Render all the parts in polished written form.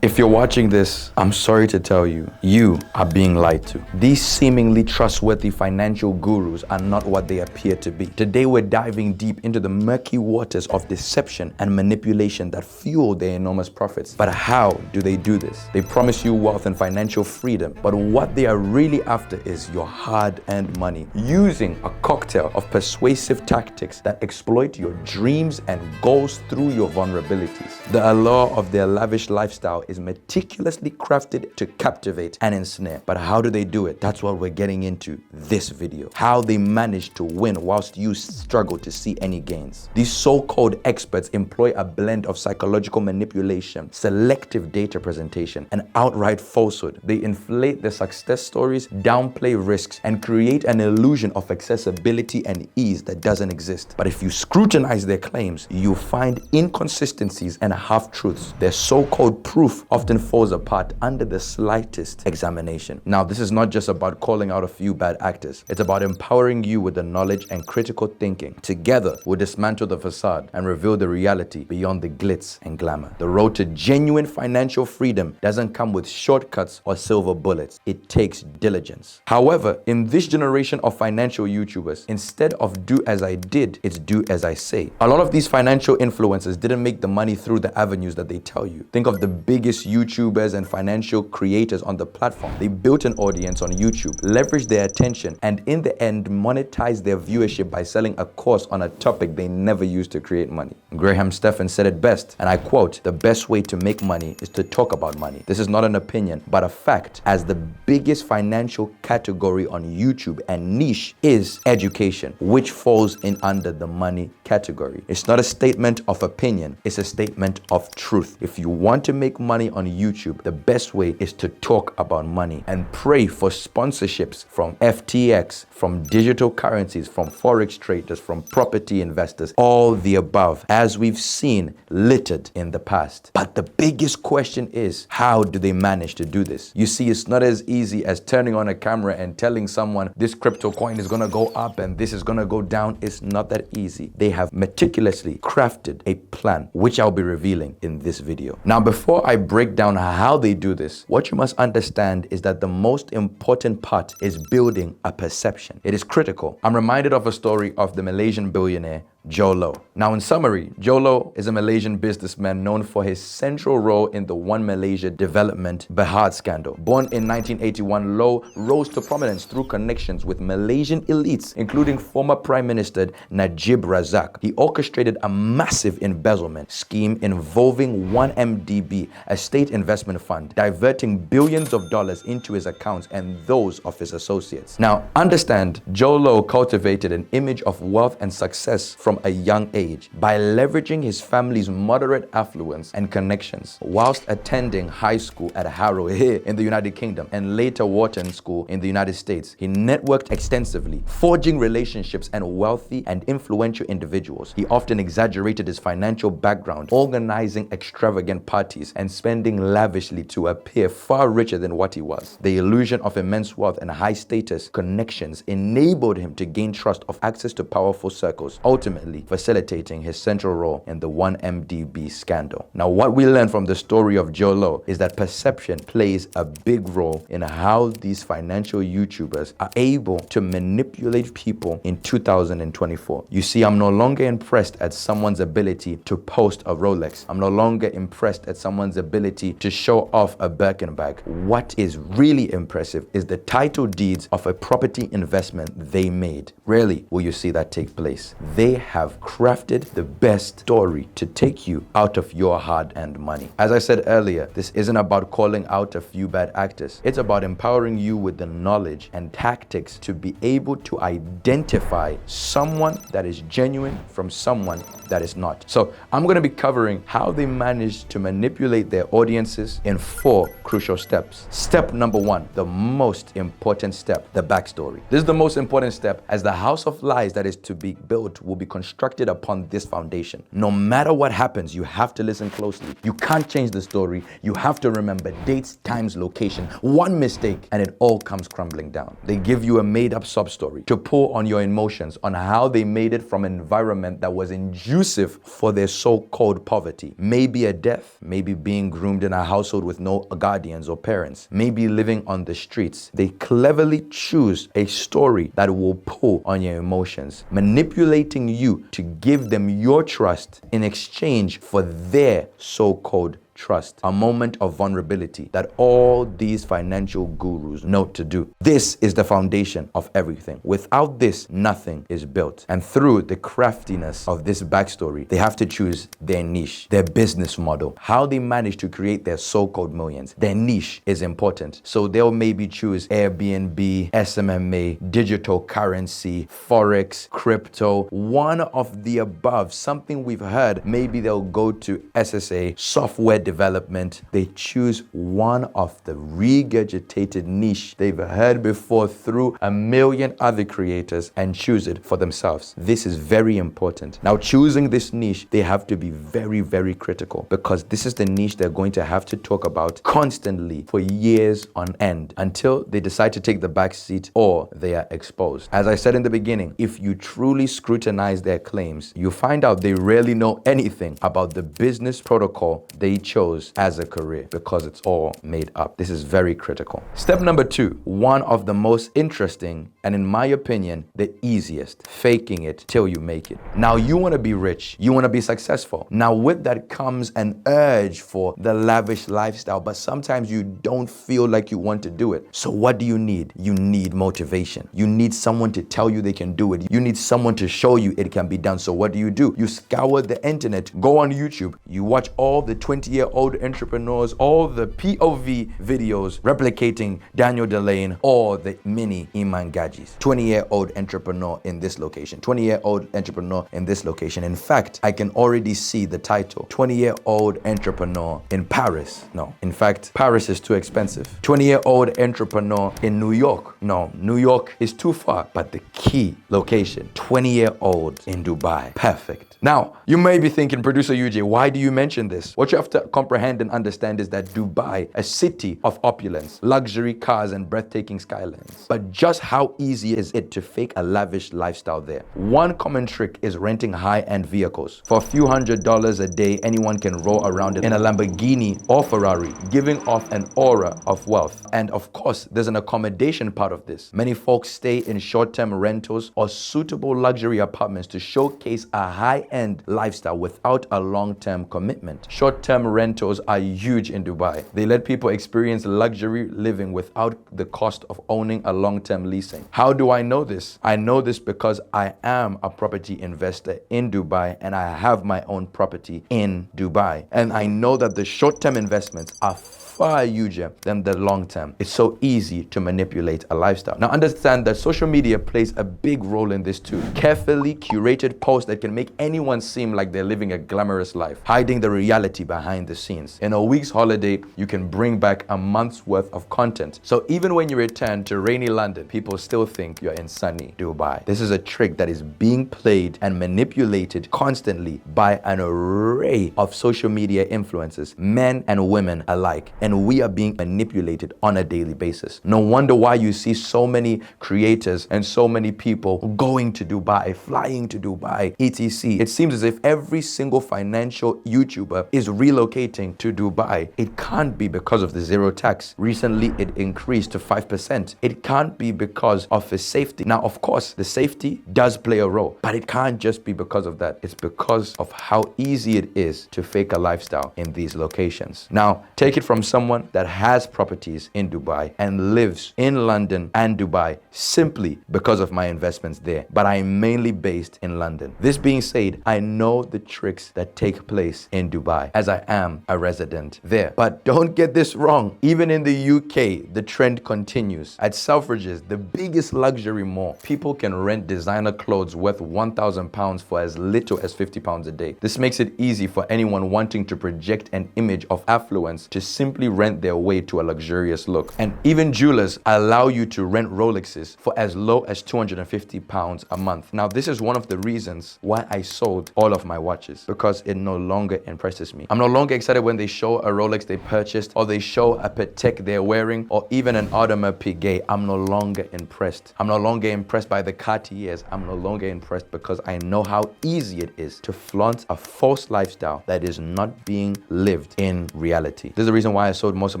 If you're watching this, I'm sorry to tell you, you are being lied to. These seemingly trustworthy financial gurus are not what they appear to be. Today, we're diving deep into the murky waters of deception and manipulation that fuel their enormous profits. But how do they do this? They promise you wealth and financial freedom, but what they are really after is your hard-earned money, using a cocktail of persuasive tactics that exploit your dreams and goals through your vulnerabilities. The allure of their lavish lifestyle is meticulously crafted to captivate and ensnare. But how do they do it? That's what we're getting into this video. How they manage to win whilst you struggle to see any gains. These so-called experts employ a blend of psychological manipulation, selective data presentation, and outright falsehood. They inflate their success stories, downplay risks, and create an illusion of accessibility and ease that doesn't exist. But if you scrutinize their claims, you'll find inconsistencies and half-truths. Their so-called proof often falls apart under the slightest examination. Now, this is not just about calling out a few bad actors. It's about empowering you with the knowledge and critical thinking. Together, we'll dismantle the facade and reveal the reality beyond the glitz and glamour. The road to genuine financial freedom doesn't come with shortcuts or silver bullets. It takes diligence. However, in this generation of financial YouTubers, instead of do as I did, it's do as I say. A lot of these financial influencers didn't make the money through the avenues that they tell you. Think of the biggest YouTubers and financial creators on the platform. They built an audience on YouTube, leveraged their attention, and in the end monetized their viewership by selling a course on a topic they never used to create money. Graham Stephan said it best, and I quote, "The best way to make money is to talk about money." This is not an opinion, but a fact, as the biggest financial category on YouTube and niche is education, which falls in under the money category. It's not a statement of opinion, it's a statement of truth. If you want to make money on YouTube, the best way is to talk about money and pray for sponsorships from FTX, from digital currencies, from forex traders, from property investors, all the above, as we've seen littered in the past. But the biggest question is, how do they manage to do this? You see, it's not as easy as turning on a camera and telling someone this crypto coin is gonna go up and this is gonna go down. It's not that easy. They have meticulously crafted a plan, which I'll be revealing in this video. Now, before I break down how they do this, what you must understand is that the most important part is building a perception. It is critical. I'm reminded of a story of the Malaysian billionaire Jho Low. Now, in summary, Jho Low is a Malaysian businessman known for his central role in the One Malaysia Development Berhad scandal. Born in 1981, Low rose to prominence through connections with Malaysian elites, including former Prime Minister Najib Razak. He orchestrated a massive embezzlement scheme involving 1MDB, a state investment fund, diverting billions of dollars into his accounts and those of his associates. Now, understand, Jho Low cultivated an image of wealth and success from a young age by leveraging his family's moderate affluence and connections. Whilst attending high school at Harrow here in the United Kingdom and later Wharton School in the United States, he networked extensively, forging relationships and wealthy and influential individuals. He often exaggerated his financial background, organizing extravagant parties and spending lavishly to appear far richer than what he was. The illusion of immense wealth and high status connections enabled him to gain trust of access to powerful circles, ultimately facilitating his central role in the 1MDB scandal. Now, what we learn from the story of Jho Low is that perception plays a big role in how these financial YouTubers are able to manipulate people in 2024. You see, I'm no longer impressed at someone's ability to post a Rolex. I'm no longer impressed at someone's ability to show off a Birkin bag. What is really impressive is the title deeds of a property investment they made. Rarely will you see that take place. They have crafted the best story to take you out of your hard-earned money. As I said earlier, this isn't about calling out a few bad actors. It's about empowering you with the knowledge and tactics to be able to identify someone that is genuine from someone that is not. So I'm going to be covering how they manage to manipulate their audiences in 4 crucial steps. Step number 1, the most important step, the backstory. This is the most important step, as the house of lies that is to be built will be constructed upon this foundation. No matter what happens, you have to listen closely. You can't change the story. You have to remember dates, times, location. One mistake and it all comes crumbling down. They give you a made-up sub-story to pull on your emotions on how they made it from an environment that was conducive for their so-called poverty. Maybe a death, maybe being groomed in a household with no guardians or parents, maybe living on the streets. They cleverly choose a story that will pull on your emotions, manipulating you to give them your trust in exchange for their so-called trust, a moment of vulnerability that all these financial gurus know to do. This is the foundation of everything. Without this, nothing is built. And through the craftiness of this backstory, they have to choose their niche, their business model, how they manage to create their so-called millions. Their niche is important. So they'll maybe choose Airbnb, SMMA, digital currency, Forex, crypto, one of the above, something we've heard. Maybe they'll go to SSA, software development. They choose one of the regurgitated niche they've heard before through a million other creators and choose it for themselves. This is very important. Now, choosing this niche, they have to be very, very critical, because this is the niche they're going to have to talk about constantly for years on end until they decide to take the back seat or they are exposed. As I said in the beginning, if you truly scrutinize their claims, you find out they rarely know anything about the business protocol they chose as a career, because it's all made up. This is very critical. Step number 2, one of the most interesting and, in my opinion, the easiest: faking it till you make it. Now, you want to be rich, you want to be successful. Now, with that comes an urge for the lavish lifestyle, but sometimes you don't feel like you want to do it. So what do you need? You need motivation. You need someone to tell you they can do it. You need someone to show you it can be done. So what do? You scour the internet, go on YouTube, you watch all the 20-year-old entrepreneurs, all the POV videos replicating Daniel Delane or the mini Iman Gajis. 20-year-old entrepreneur in this location, 20-year-old entrepreneur in this location. In fact, I can already see the title: 20-year-old entrepreneur in Paris. No, in fact, Paris is too expensive. 20-year-old entrepreneur in New York. No, New York is too far. But the key location: 20-year-old in Dubai. Perfect. Now, you may be thinking, Producer UJ, why do you mention this? What you have to comprehend and understand is that Dubai, a city of opulence, luxury cars and breathtaking skylines. But just how easy is it to fake a lavish lifestyle there? One common trick is renting high-end vehicles. For a few $100s a day, anyone can roll around in a Lamborghini or Ferrari, giving off an aura of wealth. And of course, there's an accommodation part of this. Many folks stay in short-term rentals or suitable luxury apartments to showcase a high-end lifestyle without a long-term commitment. Short-term rentals are huge in Dubai. They let people experience luxury living without the cost of owning a long-term leasing. How do I know this? I know this because I am a property investor in Dubai and I have my own property in Dubai. And I know that the short-term investments are far huger than the long term. It's so easy to manipulate a lifestyle. Now, understand that social media plays a big role in this too. Carefully curated posts that can make anyone seem like they're living a glamorous life, hiding the reality behind the scenes. In a week's holiday, you can bring back a month's worth of content. So even when you return to rainy London, people still think you're in sunny Dubai. This is a trick that is being played and manipulated constantly by an array of social media influencers, men and women alike. And we are being manipulated on a daily basis. No wonder why you see so many creators and so many people going to Dubai, flying to Dubai, etc. It seems as if every single financial YouTuber is relocating to Dubai. It can't be because of the zero tax. Recently, it increased to 5%. It can't be because of the safety. Now, of course, the safety does play a role, but it can't just be because of that. It's because of how easy it is to fake a lifestyle in these locations. Now, take it from someone that has properties in Dubai and lives in London and Dubai simply because of my investments there, but I'm mainly based in London. This being said, I know the tricks that take place in Dubai as I am a resident there. But don't get this wrong. Even in the UK, the trend continues. At Selfridges, the biggest luxury mall, people can rent designer clothes worth £1,000 for as little as £50 a day. This makes it easy for anyone wanting to project an image of affluence to simply simply rent their way to a luxurious look. And even jewelers allow you to rent Rolexes for as low as £250 a month. Now, this is one of the reasons why I sold all of my watches, because it no longer impresses me. I'm no longer excited when they show a Rolex they purchased, or they show a Patek they're wearing, or even an Audemars Piguet. I'm no longer impressed. I'm no longer impressed by the Cartiers. I'm no longer impressed because I know how easy it is to flaunt a false lifestyle that is not being lived in reality. This is the reason why I sold most of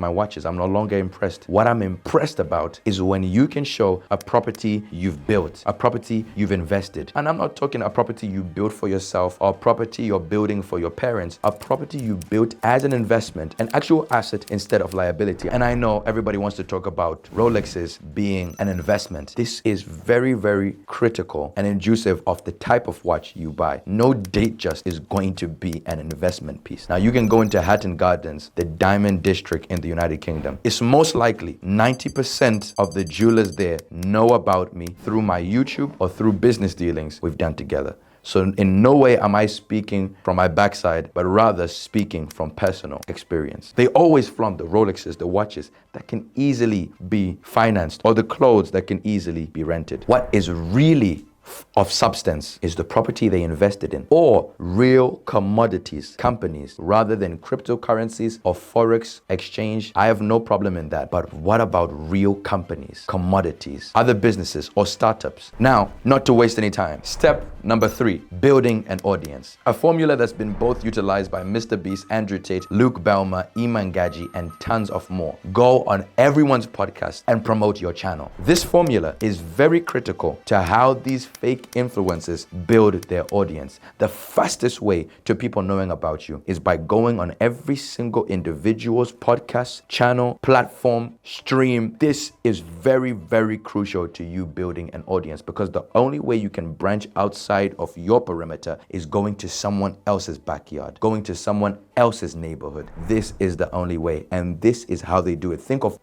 my watches. I'm no longer impressed. What I'm impressed about is when you can show a property you've built, a property you've invested. And I'm not talking a property you built for yourself or property you're building for your parents, a property you built as an investment, an actual asset instead of liability. And I know everybody wants to talk about Rolexes being an investment. This is very, very critical and inducive of the type of watch you buy. No Datejust is going to be an investment piece. Now, you can go into Hatton Gardens, the Diamond District in the United Kingdom. It's most likely 90% of the jewelers there know about me through my YouTube or through business dealings we've done together. So in no way am I speaking from my backside, but rather speaking from personal experience. They always flaunt the Rolexes, the watches that can easily be financed, or the clothes that can easily be rented. What is really of substance is the property they invested in, or real commodities, companies, rather than cryptocurrencies or forex exchange. I have no problem in that. But what about real companies, commodities, other businesses or startups? Now, not to waste any time, step number 3, building an audience. A formula that's been both utilized by Mr. Beast, Andrew Tate, Luke Belma, Iman Gaji, and tons of more. Go on everyone's podcast and promote your channel. This formula is very critical to how these fake influencers build their audience. The fastest way to people knowing about you is by going on every single individual's podcast, channel, platform, stream. This is very, very crucial to you building an audience, because the only way you can branch outside of your perimeter is going to someone else's backyard, going to someone else's neighborhood. This is the only way, and this is how they do it. Think of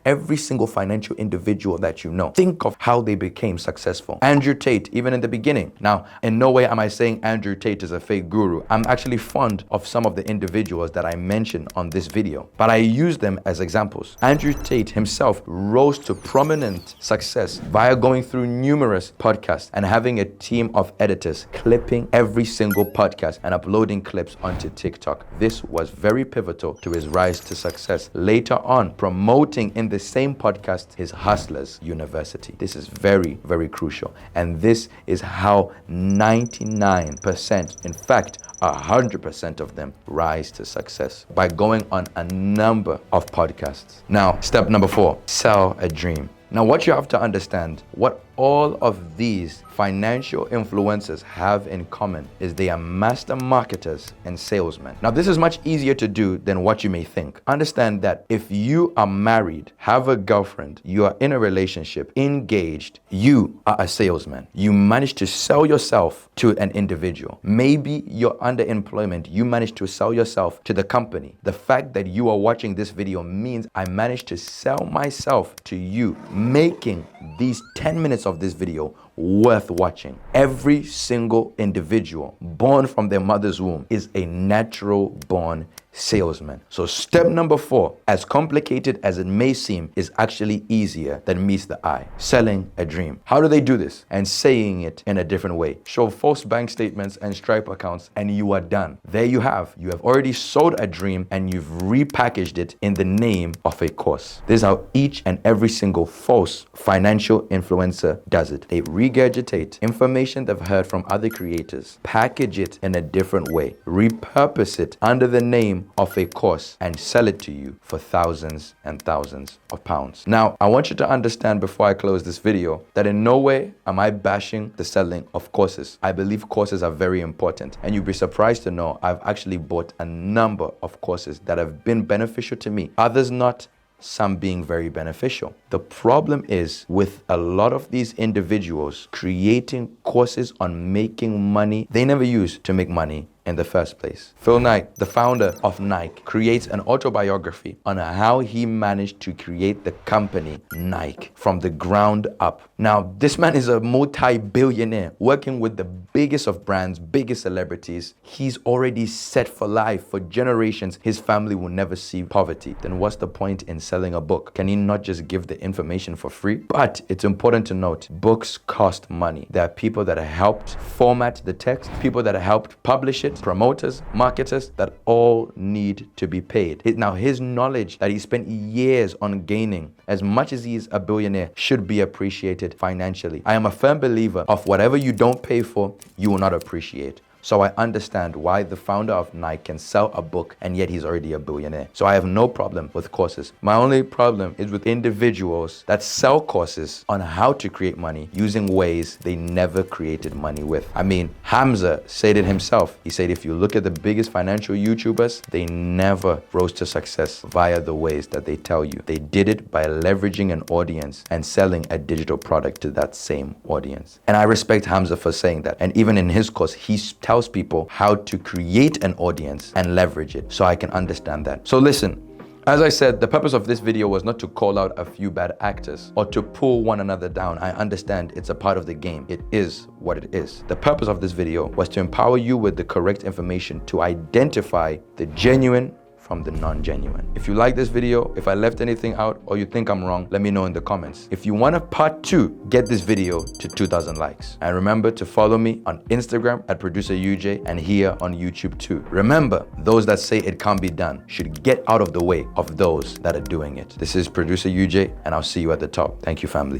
every single financial individual that you know. Think of how they became successful. Andrew Tate, even in the beginning. Now, in no way am I saying Andrew Tate is a fake guru. I'm actually fond of some of the individuals that I mentioned on this video, but I use them as examples. Andrew Tate himself rose to prominent success via going through numerous podcasts and having a team of editors clipping every single podcast and uploading clips onto TikTok. This was very pivotal to his rise to success. Later on, promoting in the same podcast his Hustlers University. This is very, very crucial. And this is how 99%, in fact, 100% of them rise to success, by going on a number of podcasts. Now, step number 4, sell a dream. Now, what you have to understand, what all of these financial influencers have in common is they are master marketers and salesmen. Now, this is much easier to do than what you may think. Understand that if you are married, have a girlfriend, you are in a relationship, engaged, you are a salesman. You manage to sell yourself to an individual. Maybe you're under employment, you manage to sell yourself to the company. The fact that you are watching this video means I managed to sell myself to you, making these 10 minutes of this video worth watching. Every single individual born from their mother's womb is a natural born salesman. So step number 4, as complicated as it may seem, is actually easier than meets the eye. Selling a dream. How do they do this? And saying it in a different way. Show false bank statements and Stripe accounts and you are done. There you have. You have already sold a dream and you've repackaged it in the name of a course. This is how each and every single false financial influencer does it. They regurgitate information they've heard from other creators, package it in a different way, repurpose it under the name of a course, and sell it to you for thousands and thousands of pounds. Now, I want you to understand before I close this video that in no way am I bashing the selling of courses. I believe courses are very important, and you'll be surprised to know I've actually bought a number of courses that have been beneficial to me, others not, some being very beneficial. The problem is with a lot of these individuals creating courses on making money they never use to make money in the first place. Phil Knight, the founder of Nike, creates an autobiography on how he managed to create the company Nike from the ground up. Now, this man is a multi-billionaire working with the biggest of brands, biggest celebrities. He's already set for life, for generations. His family will never see poverty. Then what's the point in selling a book? Can he not just give the information for free? But it's important to note, books cost money. There are people that have helped format the text, people that have helped publish it, promoters, marketers, that all need to be paid. Now, his knowledge that he spent years on gaining, as much as he is a billionaire, should be appreciated financially. I am a firm believer of whatever you don't pay for, you will not appreciate. So I understand why the founder of Nike can sell a book and yet he's already a billionaire. So I have no problem with courses. My only problem is with individuals that sell courses on how to create money using ways they never created money with. I mean, Hamza said it himself. He said if you look at the biggest financial YouTubers, they never rose to success via the ways that they tell you. They did it by leveraging an audience and selling a digital product to that same audience. And I respect Hamza for saying that. And even in his course, he tells people how to create an audience and leverage it. So I can understand that. So listen, as I said, the purpose of this video was not to call out a few bad actors or to pull one another down. I understand it's a part of the game. It is what it is. The purpose of this video was to empower you with the correct information to identify the genuine from the non-genuine. If you like this video, if I left anything out or you think I'm wrong, let me know in the comments. If you want a part 2, get this video to 2,000 likes. And remember to follow me on Instagram at Producer UJ and here on YouTube too. Remember, those that say it can't be done should get out of the way of those that are doing it. This is Producer UJ and I'll see you at the top. Thank you, family.